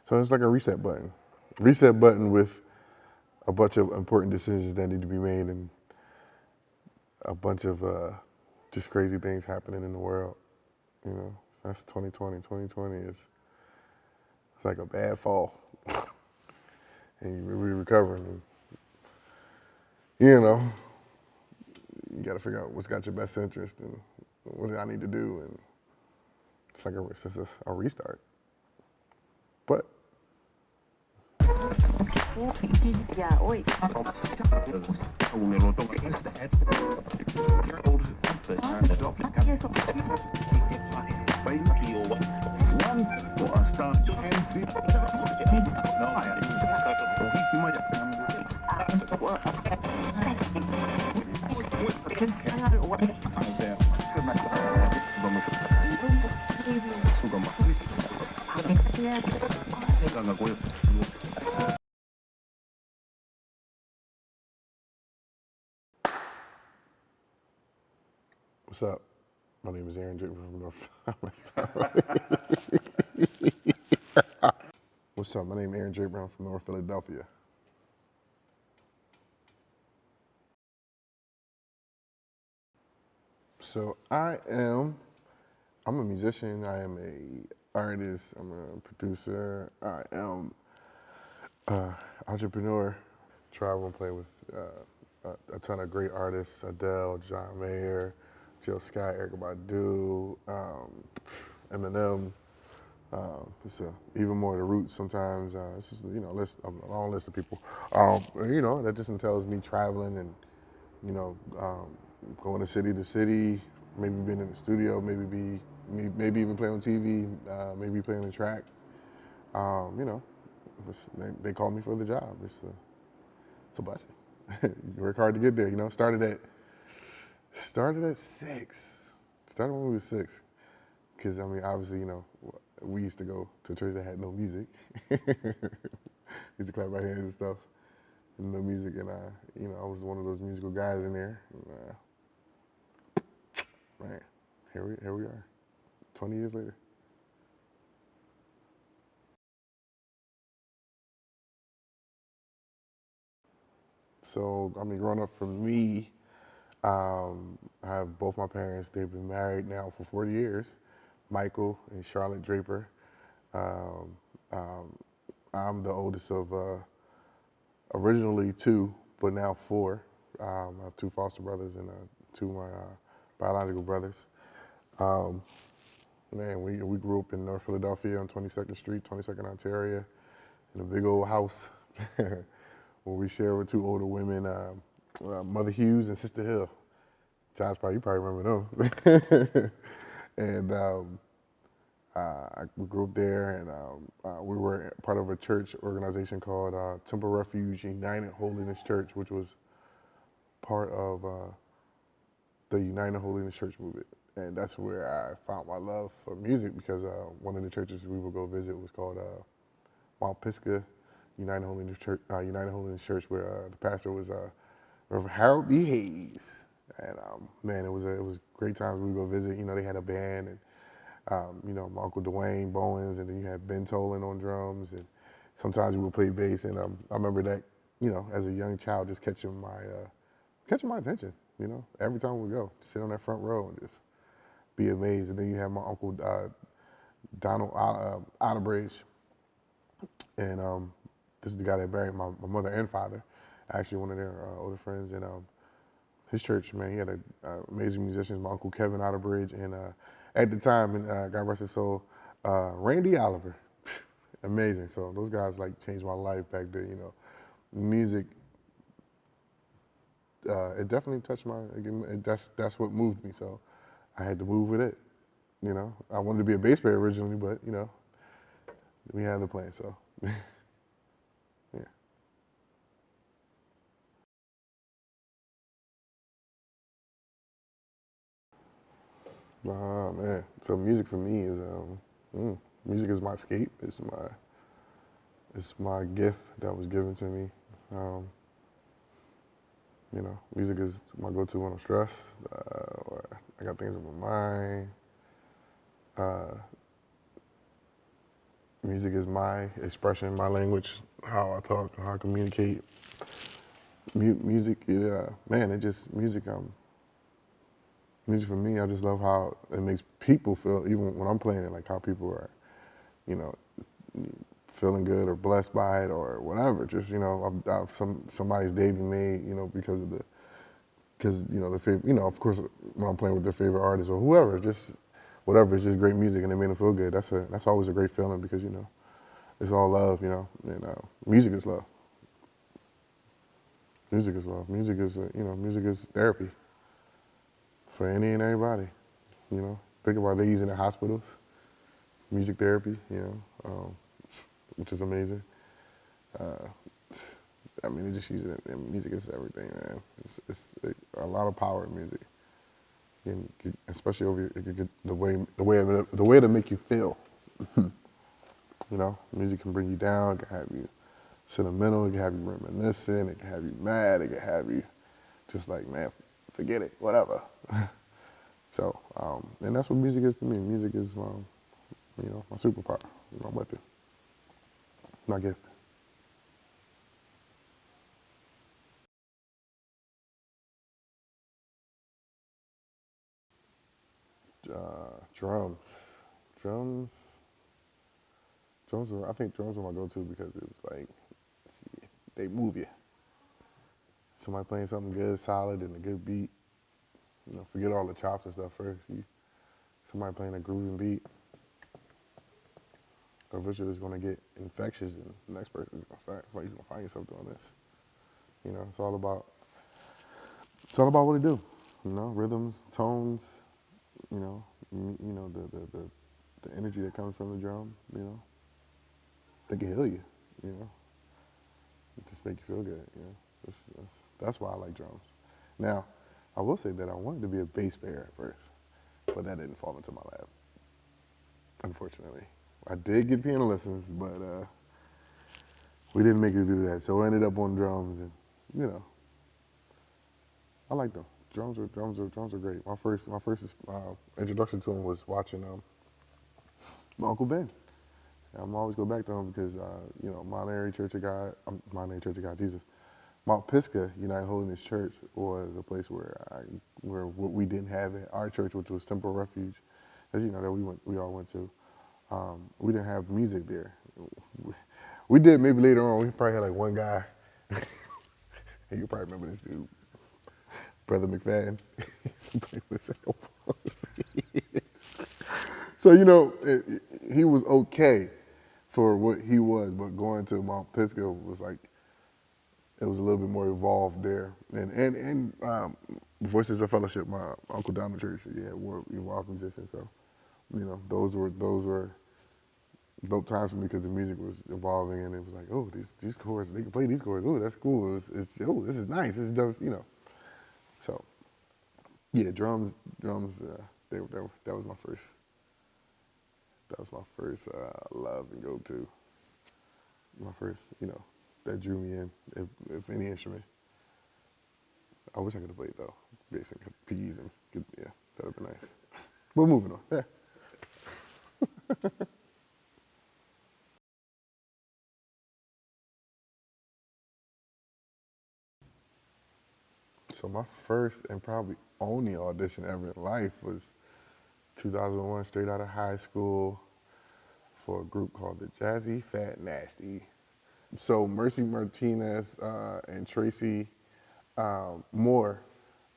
So it's like a reset button. Reset button with a bunch of important decisions that need to be made and a bunch of just crazy things happening in the world. You know, that's 2020. 2020 is it's like a bad fall, and we're recovering. And, you know, you got to figure out what's got your best interest and what I need to do, and it's like it's just a restart. But what's up? My name is Aaron Draper from North. What's up? My name is Aaron Draper. I'm from North Philadelphia. So I'm a musician. I am a artist. I'm a producer. I am an entrepreneur. Travel and play with a ton of great artists: Adele, John Mayer, Jill Scott, Erykah Badu, Eminem. Even more the roots sometimes. It's just a long list of people. That just entails me traveling and going to city, maybe being in the studio, maybe even playing on TV, maybe playing the track. They call me for the job. It's a blessing. You work hard to get there. Started at 6. Started when we were 6. Because obviously, we used to go to a church that had no music. Used to clap our hands and stuff, and no music, and I was one of those musical guys in there. And, man, here we are, 20 years later. So growing up for me, I have both my parents. They've been married now for 40 years. Michael and Charlotte Draper. I'm the oldest of originally 2, but now 4. I have 2 foster brothers and 2 of my biological brothers. We grew up in North Philadelphia on 22nd Street, 22nd Ontario, in a big old house where we share with 2 older women, Mother Hughes and Sister Hill. You probably remember them. And we grew up there, and we were part of a church organization called Temple Refuge United Holiness Church, which was part of the United Holiness Church movement. And that's where I found my love for music, because one of the churches we would go visit was called Mount Pisgah United Holiness Church, where the pastor was Reverend Harold B. Hayes. And it was great times. We would go visit. They had a band, and my Uncle Dwayne Bowens, and then you had Ben Tolan on drums, and sometimes we would play bass. And I remember that, as a young child, just catching my attention. Every time we go, sit on that front row and just be amazed. And then you have my Uncle Donald Otterbridge, and this is the guy that buried my mother and father, actually one of their older friends. And his church, man, he had amazing musicians, my Uncle Kevin Otterbridge, and at the time, and God rest his soul, Randy Oliver. Amazing. So those guys changed my life back there. Music, it definitely touched that's what moved me. So I had to move with it. I wanted to be a bass player originally, but we had the plan. So yeah. Man. So music for me is music is my escape. It's my gift that was given to me. Music is my go-to when I'm stressed, or I got things on my mind. Music is my expression, my language, how I talk, how I communicate. Music, man, it just music. Music for me, I just love how it makes people feel. Even when I'm playing it, like how people are, you know, feeling good or blessed by it or whatever. Just somebody's day be made, because of the favorite, of course, when I'm playing with their favorite artist or whoever, just whatever. It's just great music and it made them feel good. That's always a great feeling because it's all love, and music is love. Music is love. Music is therapy for any and everybody. Think about they use it in hospitals, music therapy, which is amazing. I mean, they just use it. And music is everything, man. It's a lot of power in music, and especially it could get the way to make you feel. Music can bring you down. It can have you sentimental. It can have you reminiscing. It can have you mad. It can have you just like, man, forget it, whatever. So, and that's what music is to me. Music is my superpower, my weapon, my gift. Drums, drums, I think drums are my go-to because it was like they move you. Somebody playing something good, solid, and a good beat. Forget all the chops and stuff first. Somebody playing a grooving beat. Eventually, it's gonna get infectious, and the next person is gonna start. You're gonna find yourself doing this. It's all about what it do. Rhythms, tones. The energy that comes from the drum. They can heal you. You know, it just make you feel good. That's why I like drums. Now, I will say that I wanted to be a bass player at first, but that didn't fall into my lap, unfortunately. I did get piano lessons, but we didn't make it do that. So I ended up on drums, and you know, I like them. Drums are great. My first introduction to them was watching my Uncle Ben. I'm always go back to him because Monterey Church of God, Monterey Church of God, Jesus. Mount Pisgah United Holiness Church was a place where what we didn't have at our church, which was Temple Refuge, as you know that we all went to. We didn't have music there. We did maybe later on. We probably had like one guy. You probably remember this dude, Brother McFadden. So he was okay for what he was, but going to Mount Pisgah was like it was a little bit more evolved there. And Voices of Fellowship, my Uncle Diamond Church, were evolved musicians. So those were dope times for me because the music was evolving and it was like, oh, these chords, they can play these chords. Oh, that's cool. Oh, this is nice. This does, So, yeah, drums. That was my first. That was my first love and go to. My first, that drew me in. If any instrument, I wish I could have played though. Bass and keys and yeah, that would be nice. But moving on. Yeah. So my first and probably only audition ever in life was 2001, straight out of high school, for a group called the Jazzy Fat Nasty. So Mercy Martinez and Tracy Moore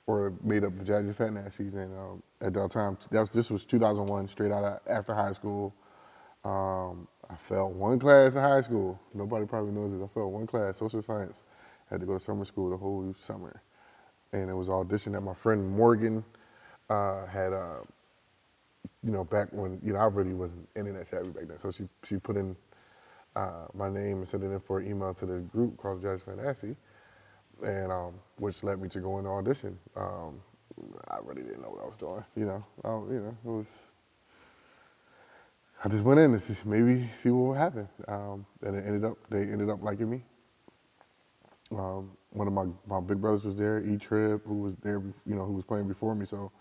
were made up the Jazzy Fat Nasties, and at that time, this was 2001, straight out of after high school. I failed one class in high school. Nobody probably knows this. I failed one class, social science. Had to go to summer school the whole summer, and it was an audition that my friend Morgan had. Back when I really wasn't internet savvy back then, so she put in my name and sent it in for an email to this group called Jazz Fantasy, and which led me to go in the audition. I really didn't know what I was doing. It was. I just went in to see what would happen, and they ended up liking me. One of my big brothers was there, E-Trip, who was there, who was playing before me. So,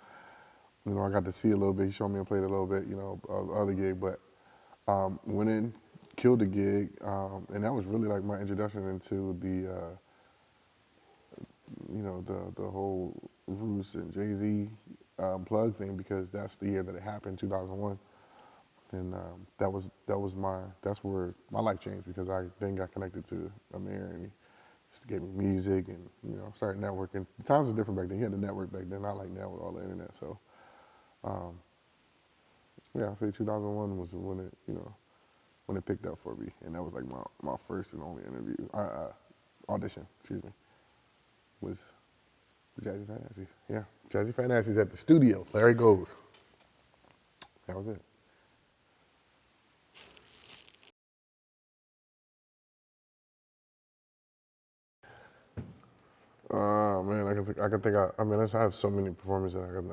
I got to see a little bit. He showed me and played a little bit, other gig. But went in killed the gig, and that was really like my introduction into the, the whole Roos and Jay-Z plug thing, because that's the year that it happened, 2001. And that's where my life changed, because I then got connected to Amir, and he just gave me music, and started networking. The times was different back then. You had the network back then, not like now with all the internet. So um, yeah, I'd say 2001 was when it picked up for me, and that was like my first and only interview, audition, excuse me, was the Jazzy Fat Nassies. Yeah, Jazzy Fat Nassies at the studio. Larry goes. That was it. Man, I can think. I mean, I have so many performances I can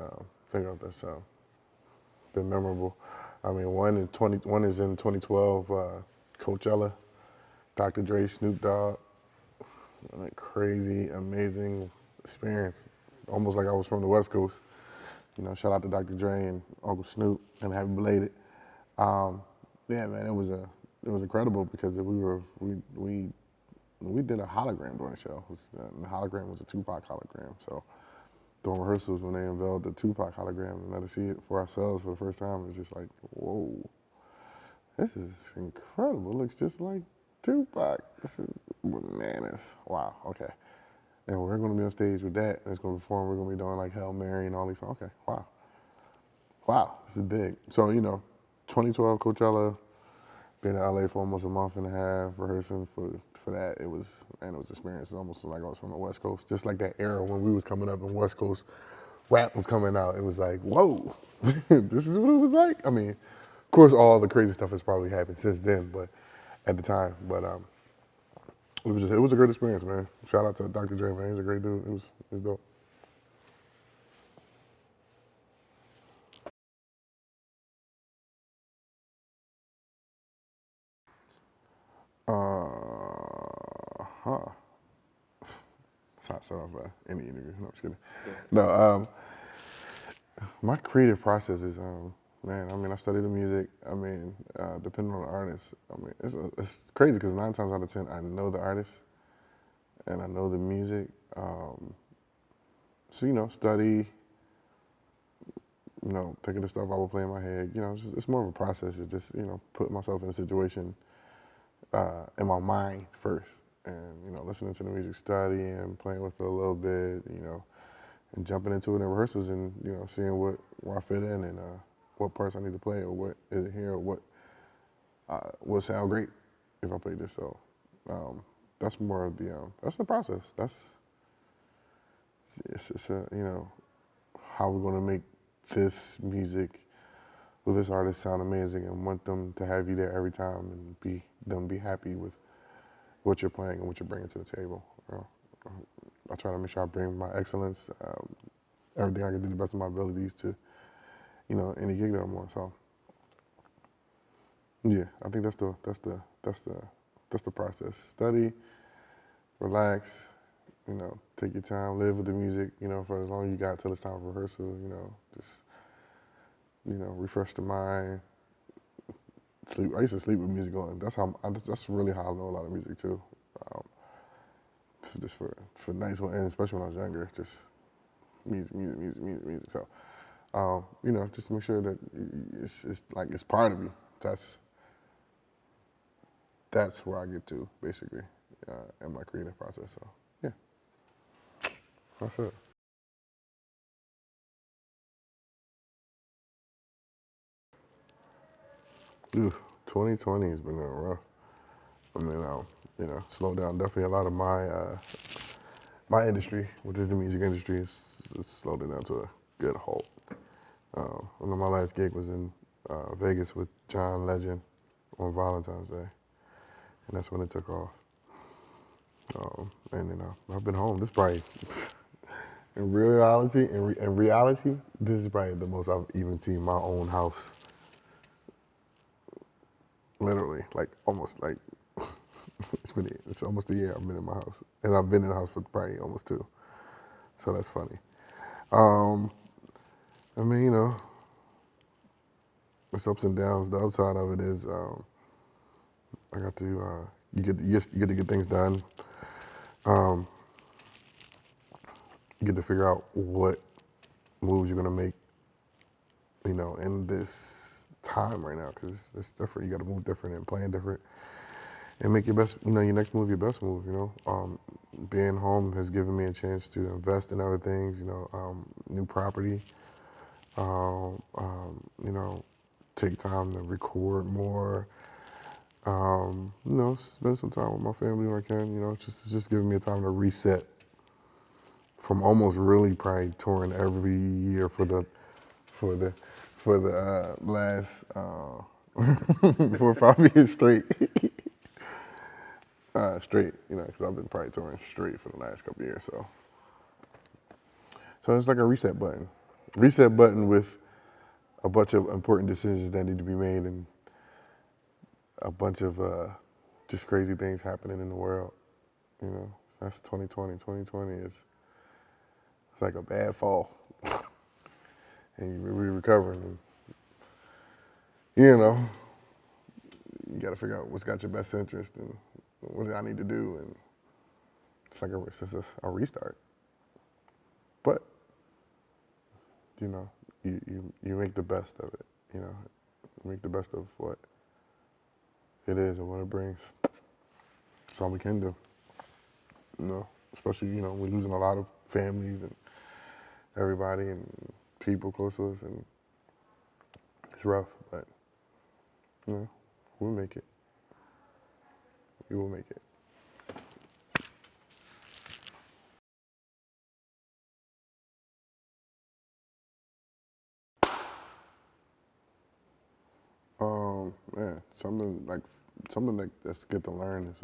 think of that's been memorable. I mean, one is in 2012, Coachella, Dr. Dre, Snoop Dogg. I mean, crazy, amazing experience. Almost like I was from the West Coast. Shout out to Dr. Dre and Uncle Snoop, and happy belated. Yeah, man, it was incredible, because we did a hologram during the show. And the hologram was a Tupac hologram. So during rehearsals, when they unveiled the Tupac hologram and let us see it for ourselves for the first time, it was just like, whoa, this is incredible. It looks just like Tupac. This is bananas. Wow, okay. And we're going to be on stage with that, and it's going to perform. We're going to be doing like Hail Mary and all these songs. Okay, wow. Wow, this is big. So, 2012 Coachella, been in LA for almost a month and a half, rehearsing for that. It was experience. It's almost like I was from the West Coast. Just like that era when we was coming up and West Coast rap was coming out. It was like, whoa, this is what it was like. I mean, of course, all the crazy stuff has probably happened since then, but at the time, it was a great experience, man. Shout out to Dr. Dre, man. He's a great dude. It was dope. Huh. It's not start off any interview. No, I'm just kidding. No, my creative process is, man, I mean, I study the music. I mean, depending on the artist, I mean, it's crazy, because 9 times out of 10, I know the artist and I know the music. So, study, taking the stuff I will play in my head. It's more of a process. It's just, put myself in a situation in my mind first, and listening to the music, studying, playing with it a little bit, and jumping into it in rehearsals, and seeing where I fit in, and what parts I need to play, or what is it here, or what will sound great if I play this. So that's more of that's the process. It's how we're gonna make this music with this artist sound amazing, and want them to have you there every time, and be happy with what you're playing and what you're bringing to the table. I try to make sure I bring my excellence, everything I can do the best of my abilities to, any gig that I'm on. So, yeah, I think that's the process. Study, relax, take your time, live with the music, for as long as you got till it's time for rehearsal. Just refresh the mind. Sleep. I used to sleep with music on. That's really how I know a lot of music too. Just for nights, and especially when I was younger, just music. So, just to make sure that it's part of me. That's where I get to, basically, in my creative process. So, yeah, that's it. Ooh, 2020 has been rough. I mean, slowed down definitely a lot of my industry, which is the music industry. It's slowed it down to a good halt. My last gig was in Vegas with John Legend on Valentine's Day, and that's when it took off. And I've been home. This probably, in reality, this is probably the most I've even seen my own house. Literally, like almost like it's almost a year I've been in my house, and I've been in the house for probably almost 2. So that's funny. Um, I mean, it's ups and downs. The upside of it is I got to you get to get things done. Um, you get to figure out what moves you're gonna make, in this time right now, because it's different. You got to move different and plan different, and make your best. Your next move, your best move. Being home has given me a chance to invest in other things. New property. Um, um, you know, take time to record more. Spend some time with my family when I can. It's just giving me a time to reset from almost really probably touring every year for the last 4 or 5 years straight. Straight, because I've been probably touring straight for the last couple of years. So it's like a reset button with a bunch of important decisions that need to be made and a bunch of just crazy things happening in the world. That's 2020. 2020 is it's like a bad fall, and we're recovering. And, you got to figure out what's got your best interest and what I need to do, and it's like a restart. But you make the best of it. You make the best of what it is and what it brings. That's all we can do. Especially we're losing a lot of families and everybody and people close to us, and it's rough. But we'll make it. We will make it. Man, something like that's good to learn is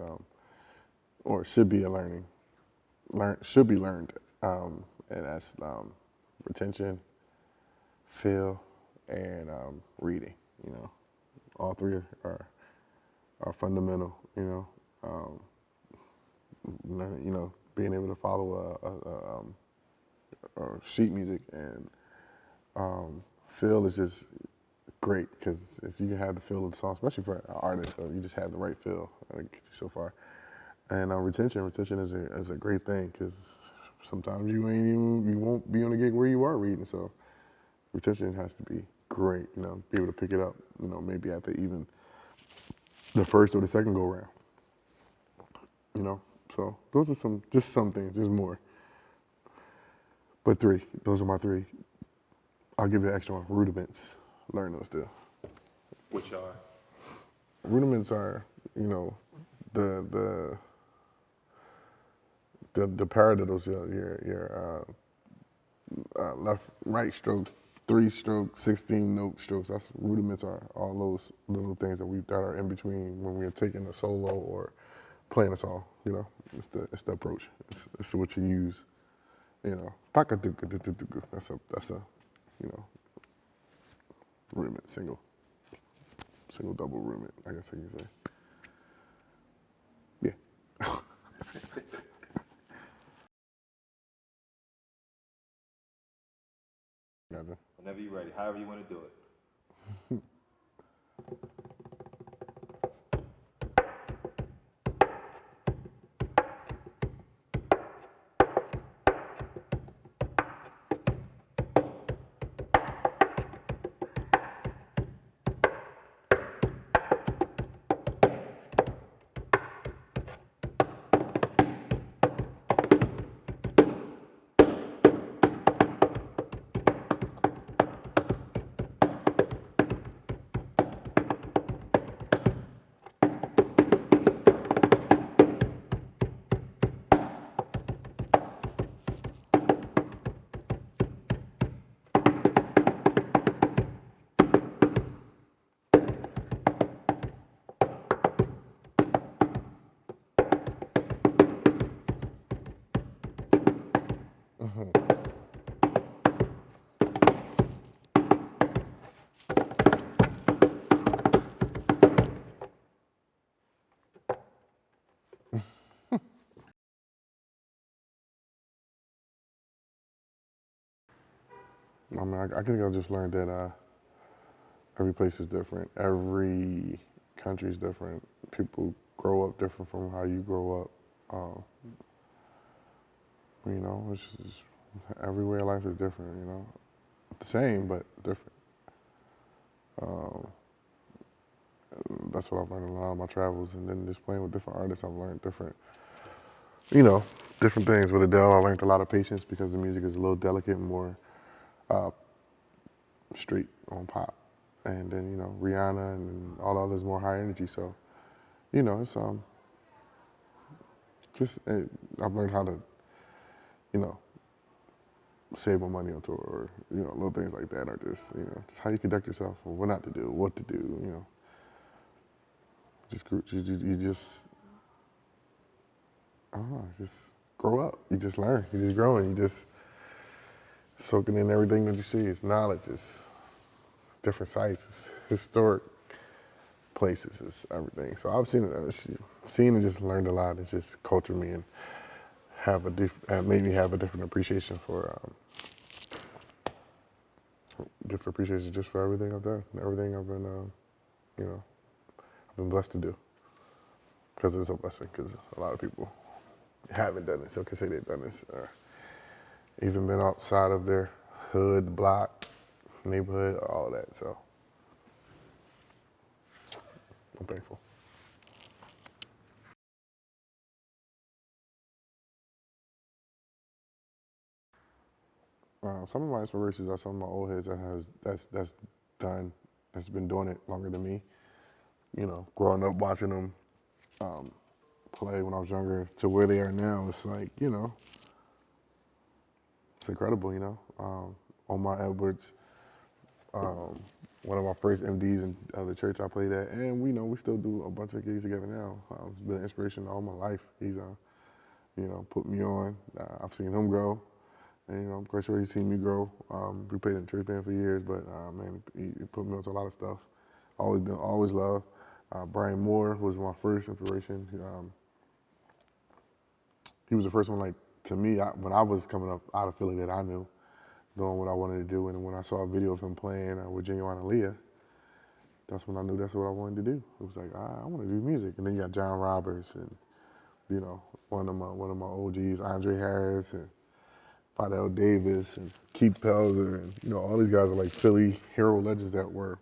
or should be should be learned, and that's retention, feel, and reading. All three are fundamental. Being able to follow a sheet music and feel is just great, because if you have the feel of the song, especially for an artist, so you just have the right feel, get you so far. And retention is a great thing, because sometimes you won't be on a gig where you are reading. So retention has to be great. Be able to pick it up. Maybe after even the first or the second go round. So those are some things. There's more, but those are my three. I'll give you an extra one. Rudiments. Learn those still. Which are? Rudiments are, the paradiddles, your left, right strokes, 3-stroke, 16-note strokes. That's rudiments are all those little things that are in between when we're taking a solo or playing a song. It's the approach. It's what you use. That's a rudiment, single, double rudiment, I guess I can say. Yeah. Gotcha. Whenever you're ready, however you want to do it. I think I just learned that every place is different. Every country's different. People grow up different from how you grow up. It's just, everywhere life is different, The same, but different. Um, that's what I've learned in a lot of my travels. And then just playing with different artists, I've learned different things. With Adele, I learned a lot of patience because the music is a little delicate, more straight on pop. And then, Rihanna and all the others more high energy. So, it's I've learned how to, you know, save my money on tour, or little things like that, or just how you conduct yourself, or what not to do, what to do, you just I don't know, just grow up. You just learn. You just growing. You just soaking in everything that you see. It's knowledge. It's different sites. It's historic places. It's everything. So I've seen and just learned a lot. It's just cultured me and made me have a different appreciation for just for everything I've done, everything I've been, I've been blessed to do. Because it's a blessing. Because a lot of people haven't done this, or can say they've done this, or even been outside of their hood, block, neighborhood, all of that. So I'm thankful. Some of my inspirations are some of my old heads that's been doing it longer than me. Growing up watching them play when I was younger to where they are now, it's like, it's incredible. Omar Edwards, one of my first MDs in the church I played at, and we still do a bunch of gigs together now. He's been an inspiration all my life. He's put me on. I've seen him grow. And, I'm quite sure he's seen me grow. We played in the church band for years, but man, he put me on to a lot of stuff. Always loved. Brian Moore was my first inspiration. He was the first one, like, to me, when I was coming up out of Philly, that I knew, doing what I wanted to do. And when I saw a video of him playing with Genuine Aaliyah, that's when I knew that's what I wanted to do. It was like, I want to do music. And then you got John Roberts and, one of my OGs, Andre Harris, and Fidel Davis and Keith Pelzer, and all these guys are like Philly hero legends that were,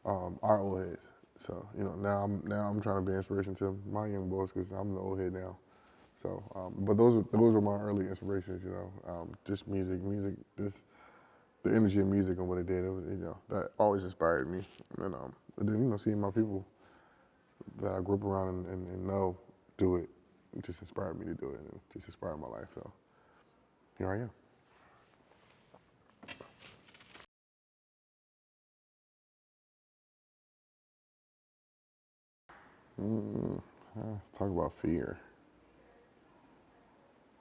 our old heads. So now I'm trying to be inspiration to my young boys because I'm the old head now. So, but those were my early inspirations. Just music, just the energy of music and what it did. It was that always inspired me. And then seeing my people that I grew up around and know do it just inspired me to do it, and just inspired my life. So here I am. Let's talk about fear.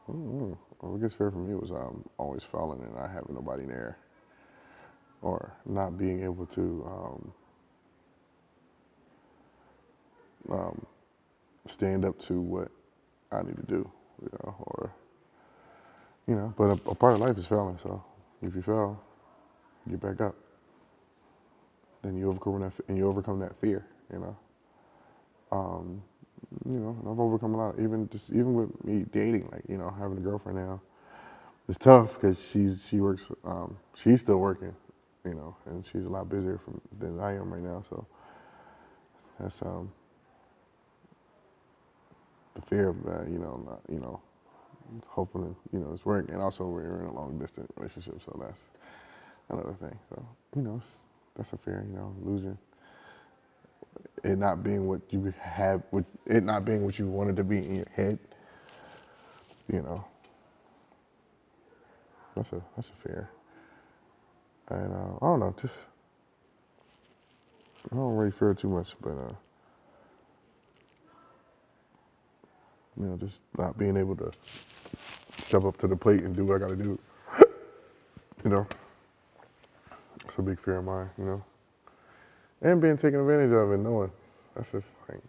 Well, the biggest fear for me was always falling and not having nobody there, or not being able to stand up to what I need to do, But a part of life is failing. So if you fail, get back up. Then you overcome that fear. And I've overcome a lot. Even with me dating, like having a girlfriend now, it's tough because she works. She's still working, and she's a lot busier than I am right now. So that's the fear of that. Not, hoping it's work, and also we're in a long distance relationship, so that's another thing. So that's a fear. Losing. It not being what you have, it not being what you wanted to be in your head, that's a fear. And I don't know, just I don't really fear too much, but just not being able to step up to the plate and do what I got to do. It's a big fear of mine. And being taken advantage of and knowing that's just like,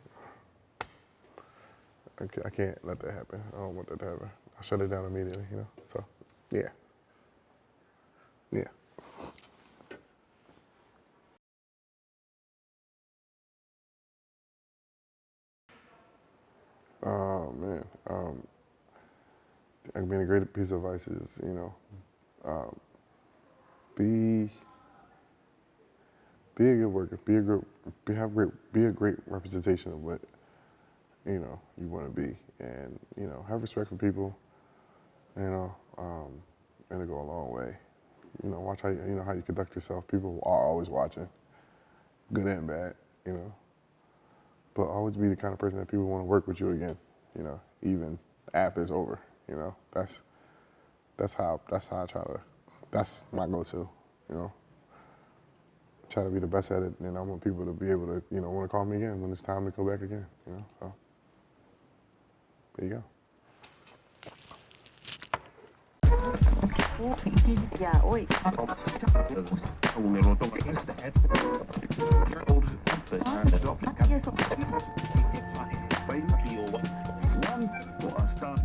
I can't let that happen. I don't want that to happen. I shut it down immediately, So, yeah. Yeah. Man, I mean, a great piece of advice is, be a good worker, be a great representation of what you want to be, and have respect for people, and it'll go a long way. Watch how how you conduct yourself. People are always watching, good and bad, but always be the kind of person that people want to work with you again, even after it's over. That's how I try to. That's my go-to. Try to be the best at it, and I want people to be able to want to call me again when it's time to go back again. So there you go. Yeah, oi. One for a start.